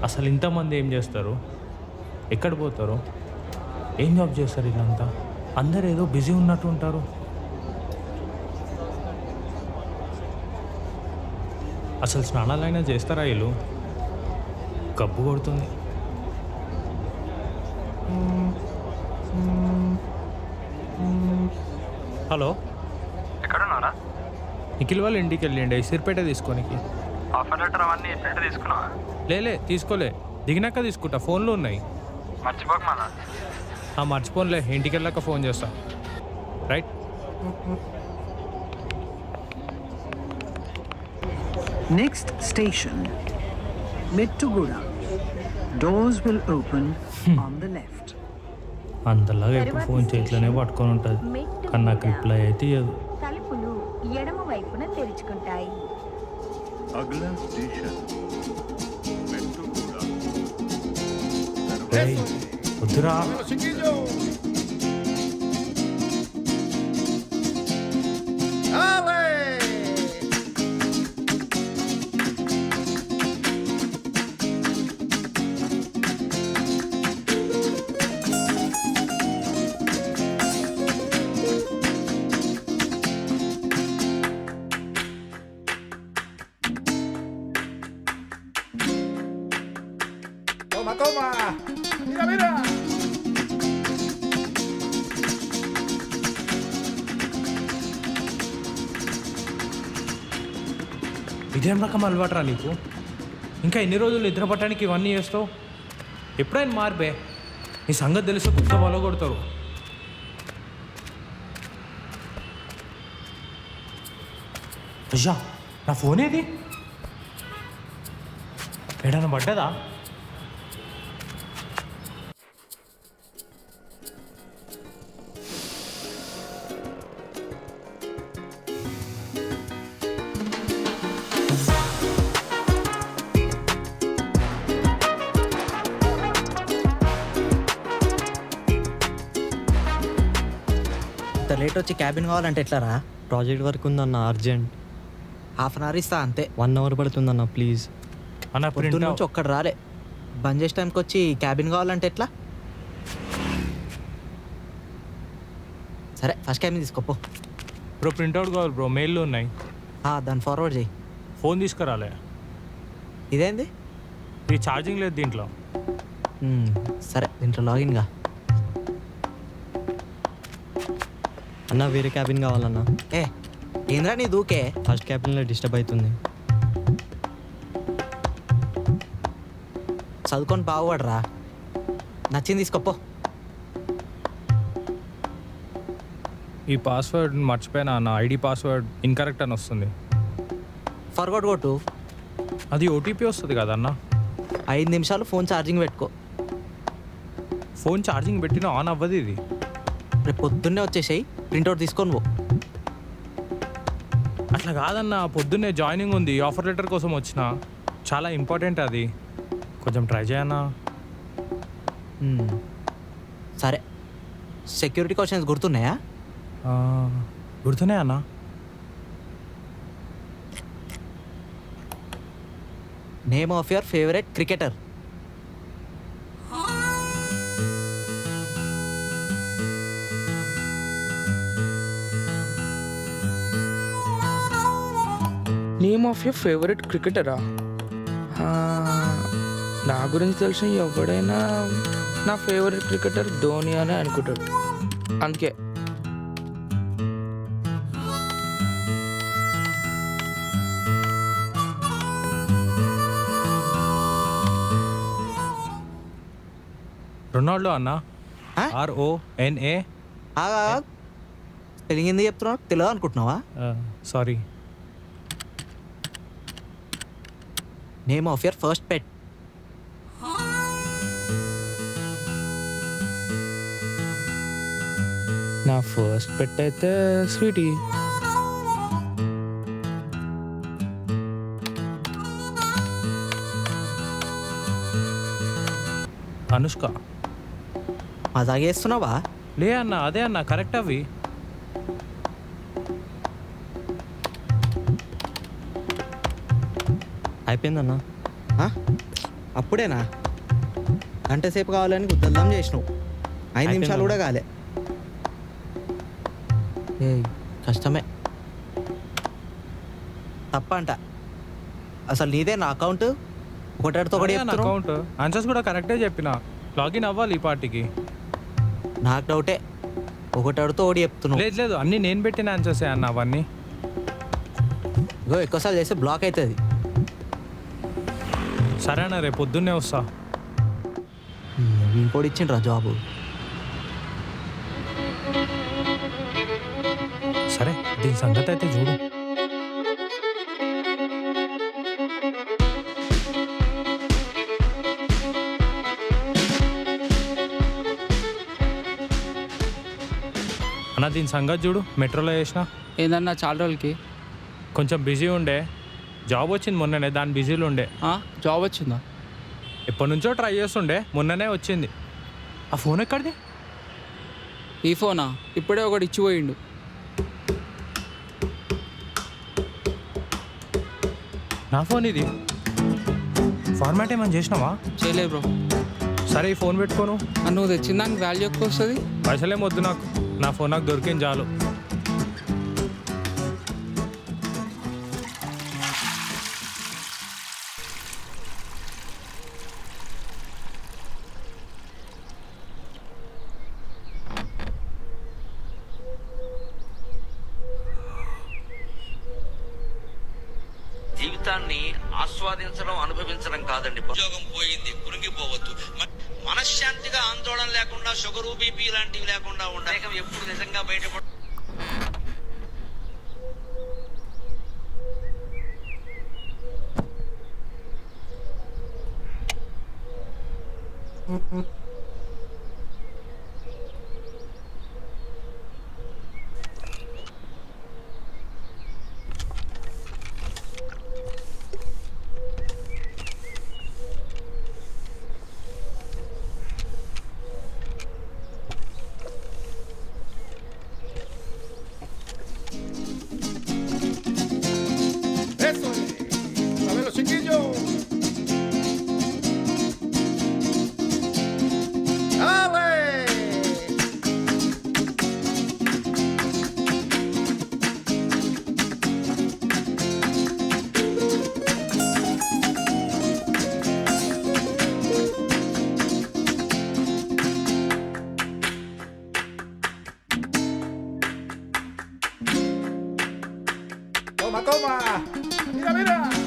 అసలు ఇంతమంది ఏం చేస్తారు, ఎక్కడ పోతారు, ఏం జాబ్ చేస్తారు? వీళ్ళంతా అందరు ఏదో బిజీ ఉన్నట్టు ఉంటారు. అసలు స్నానాలైనా చేస్తారా వీళ్ళు? గబ్బు కొడుతుంది. హలో, ఎక్కడున్నారా? నిఖిల్ వాళ్ళ ఇంటికి వెళ్ళండి సిరిపేట తీసుకోనికి. ఆఫర్ లెటర్ అవన్నీ ప్రింట్ తీసుకున్నావా? లేలే తీసుకోలే, దిగినాక తీసుకుంటా, ఫోన్లో ఉన్నాయి. మర్చిపోక మళ్ళా. మర్చిపోన్లే, ఇంటికి వెళ్ళాక ఫోన్ చేస్తా. Right. Next station, Mettuguda. Doors will open on the left. అంతలాగా ఎప్పుడు ఫోన్ చేతిలోనే పట్టుకొని ఉంటుంది, కానీ నాకు రిప్లై అయితే ఇవ్వదు. తలుపులు ఎడమ వైపున తెరుచుకుంటాయి. अगला स्टेशन मेट्रोगुड़ा। ఏయ్, వద్దురా. Toma, mira, mira. ఇదేం రకం అలవాటురా నీకు? ఇంకా ఎన్ని రోజులు నిద్ర పట్టడానికి ఇవన్నీ చేస్తావు? ఎప్పుడైనా మార్పే, నీ సంగతి తెలిసి కుక్క బల కొడతారు. అయ్యా, నా ఫోన్ ఏది? ఎడన పడ్డదా? ఇంత లేట్ వచ్చి క్యాబిన్ కావాలంటే ఎట్లారా? ప్రాజెక్ట్ వర్క్ ఉందన్న, అర్జెంట్. హాఫ్ అన్ అవర్ ఇస్తా అంతే. 1 అవర్ పడుతుందన్న ప్లీజ్. అన్న పొద్దున్న ప్రింట్ నుంచి ఒక్కడు రాలే. బంద్ చేసే టైంకి వచ్చి క్యాబిన్ కావాలంటే ఎట్లా? సరే ఫస్ట్ క్యాబిన్ తీసుకోపో. బ్రో ప్రింట్అవుట్ కావాలి బ్రో, మెయిల్లో ఉన్నాయి. దాన్ని ఫార్వర్డ్ చేయి. ఫోన్ తీసుకురాలే, ఇదేంది? ఇది ఛార్జింగ్ లేదు దీంట్లో. సరే దీంట్లో లాగిన్గా. అన్న వేరే క్యాబిన్ కావాలన్నా. ఏంద్రా నీ దూకే? ఫస్ట్ క్యాబిన్లో డిస్టర్బ్ అవుతుంది. చదువుకొని బాగుపడరా. నచ్చింది తీసుకోపో. ఈ పాస్వర్డ్ మర్చిపోయినా అన్న, ఐడి పాస్వర్డ్ ఇన్కరెక్ట్ అని వస్తుంది. ఫార్వర్డ్ కొట్టు. అది ఓటీపీ వస్తుంది కదన్న. 5 నిమిషాలు ఫోన్ ఛార్జింగ్ పెట్టుకో. ఫోన్ ఛార్జింగ్ పెట్టినా ఆన్ అవ్వదు ఇది. రేపు పొద్దున్నే వచ్చేసాయి, ప్రింట్అవుట్ తీసుకొని పో. అట్లా కాదన్న, పొద్దున్నే జాయినింగ్ ఉంది, ఆఫర్ లెటర్ కోసం వచ్చిన, చాలా ఇంపార్టెంట్ అది, కొంచెం ట్రై చేయన్నా. సరే సెక్యూరిటీ క్వశ్చన్స్ గుర్తున్నాయా? గుర్తున్నాయి అన్న. Name of your favourite cricketer. Name of your favourite క్రికెటరా? నా గురించి తెలిసిన ఎవడైనా నా ఫేవరెట్ క్రికెటర్ ధోని అని అనుకుంటాడు, అందుకే. రొనాల్డో అన్న. RONA. స్పెల్లింగ్ ఎందుకు చెప్తున్నావు? తెలియదు అనుకుంటున్నావా? Sorry. Name of your first పెట్. నా ఫస్ట్ పెట్ అయితే స్వీటీ. అనుష్క. మజాగేస్తున్నావా? లే అన్న, అదే అన్న కరెక్ట్ అవి. అయిపోయిందన్నా. అప్పుడేనా గంట సేపు కావాలని గుద్దల్దాం చేసినావు 5 నిమిషాలు కూడా కాలే ఏ కష్టమే తప్పంట అసలు నీదే నా అకౌంట్ ఒకటితో ఒకటి చెప్తున్నావు. అకౌంట్ ఆన్సర్స్ కూడా కరెక్టే చెప్పిన. లాగిన్ అవ్వాలి ఈ పార్టీకి. నాకు డౌటే ఒకటితో ఒకటి చెప్తున్నావు. లేదు లేదు, అన్నీ నేను పెట్టిన ఆన్సర్సే అన్న అవన్నీ. ఇగో ఎక్కువసార్లు చేస్తే బ్లాక్ అవుతుంది. సరే అన్న, రేపు పొద్దున్నే వస్తా. ఇంకోటి ఇచ్చిండ్రా జాబు. సరే దీని సంగతి అయితే చూడు. అన్న దీని సంగతి చూడు, మెట్రోలో చేసిన. ఏందన్నా చాలా రోజులకి కొంచెం బిజీ ఉండే, జాబ్ వచ్చింది మొన్ననే, దాని బిజీలో ఉండే. జాబ్ వచ్చిందా? ఎప్పటి నుంచో ట్రై చేస్తుండే, మొన్ననే వచ్చింది. ఆ ఫోన్ ఎక్కడిది? ఈ ఫోనా? ఇప్పుడే ఒకటి ఇచ్చిపోయిండు. నా ఫోన్ ఇది. ఫార్మాట్ ఏమని చేసినావా? చేయలేదు బ్రో. సరే ఈ ఫోన్ పెట్టుకోను. నువ్వు తెచ్చిన దానికి వాల్యూ ఎక్కువ వస్తుంది. పైసలేం వద్దు నాకు, నా ఫోన్ నాకు దొరికింది చాలు. జీవితాన్ని ఆస్వాదించడం అనుభవించడం కాదండి. ఉద్యోగం పోయింది, కురింగిపోవద్దు. మనశ్శాంతిగా ఆందోళన లేకుండా, షుగరు బీపీ లాంటివి లేకుండా ఉండాలి. ఎప్పుడు నిజంగా బయటపడ Eso es. A ver, los chiquillos. ¡Dale! Toma, toma. Mira, mira.